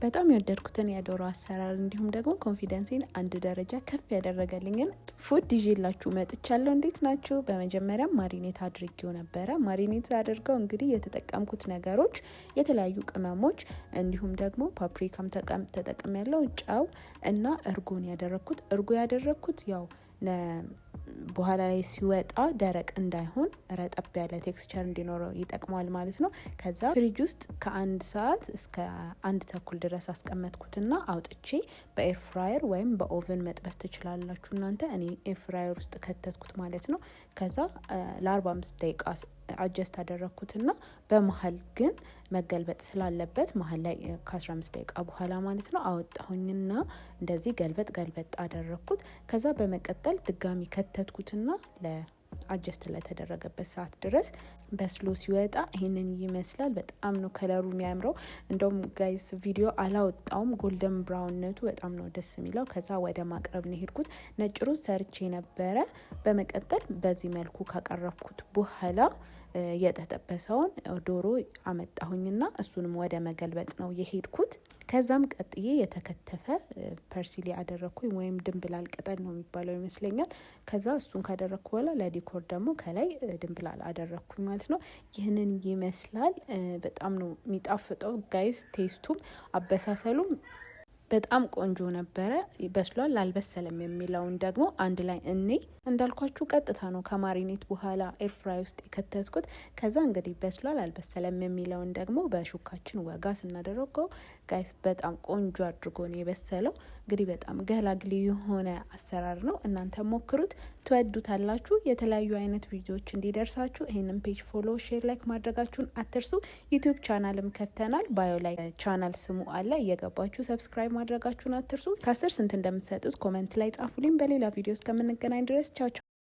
በጣም የወደድኩትን የዶሮ አሰራር እንዲሁም ደግሞ ኮንፊደንሴን አንድ ደረጃ ከፍ ያደረገልኝን ፉድ ይዤላችሁ መጥቻለሁ። እንዴት ናችሁ? በመጀመሪያም ማሪኔት አድርጌው ነበረ። ማሪኔት አድርገው እንግዲህ የተጠቀምኩት ነገሮች የተለያዩ ቅመሞች እንዲሁም ደግሞ ፓፕሪካም ተጠቅም ያለው ጨው እና እርጎን ያደረኩት። እርጎ ያደረኩት ያው በኋላ ላይ ሲወጣ ደረቅ እንዳይሆን ረጠብ ያለ ቴክስቸር እንዲኖረው ይጠቅማል ማለት ነው። ከዛ ፍሪጅ ውስጥ ከ1 ሰዓት እስከ 1 ተኩል ድረስ አስቀመጥኩትና አውጥቼ በኤር ፍራየር ወይም በኦቨን መጥበስ ትችላላችሁ እናንተ። እኔ ኤር ፍራየር ውስጥ ከተትኩት ማለት ነው። ከዛ ለ45 ደቂቃ አጀስት አደረኩትና በመሀል ግን መገልበጥ ስላለበት መሀል ላይ ከ15 ደቂቃ በኋላ ማለት ነው አወጣሁኝና እንደዚህ ገልበጥ አደረኩት። ከዛ በመቀጠል ድጋሚ ከተትኩትና ለአጀስት ለተደረገበት ሰዓት ድረስ በስሎ ሲወጣ ይሄንን ይመስላል። በጣም ነው ከለሩ የሚያምረው። እንደውም ጋይስ ቪዲዮ አላወጣውም፣ ጎልደን ብራውንነቱ በጣም ነው ደስ የሚለው። ከዛ ወደ ማቅረብ ነው ሄድኩት። ነጭ ሩዝ ሰርቼ ነበረ። በመቀጠል በዚህ መልኩ ካቀረብኩት በኋላ የተጠበሰውን ዶሮ አመጣሁኝና እሱንም ወደ መገልበጥ ነው የሄድኩት። ከዛም ቀጥዬ የተከተፈ ፐርሲሊ አደረኩኝ ወይም ድንብላል ቅጠል ነው የሚባለው ይመስለኛል። ከዛ እሱን ካደረኩ በኋላ ለዲኮር ደግሞ ከላይ ድንብላል አደረኩኝ ማለት ነው። ይህንን ይመስላል። በጣም ነው የሚጣፍጠው ጋይስ። ቴስቱም አበሳሰሉም በጣም ቆንጆ ነበረ። በስሏል አልበሰለም የሚለውን ደግሞ አንድ ላይ እንዳልኳችሁ ቀጥታ ነው ከማሪኔት በኋላ ኤር ፍራይ ውስጥ የከተትኩት። ከዛ እንግዲህ በስሏል አልበሰለም የሚለውን ደግሞ በሹካችን ወጋ ስናደረገው ጋይስ በጣም ቆንጆ አድርጎ ነው የበሰለው። እንግዲህ በጣም ገላግሊ የሆነ አሰራር ነው። እናንተ ሞክሩት፣ ትወዱታላችሁ። የተለያዩ አይነት ቪዲዮዎች እንዲደርሳችሁ ይህንን ፔጅ ፎሎ፣ ሼር፣ ላይክ ማድረጋችሁን አትርሱ። ዩቲዩብ ቻናልም ከፍተናል። ባዮ ላይ ቻናል ስሙ አለ፣ እየገባችሁ ሰብስክራይብ ማድረጋችሁን አትርሱ። ከ10 ስንት እንደምትሰጡት ኮመንት ላይ ጻፉልኝ። በሌላ ቪዲዮ እስከምንገናኝ ድረስ ቻው ቻው።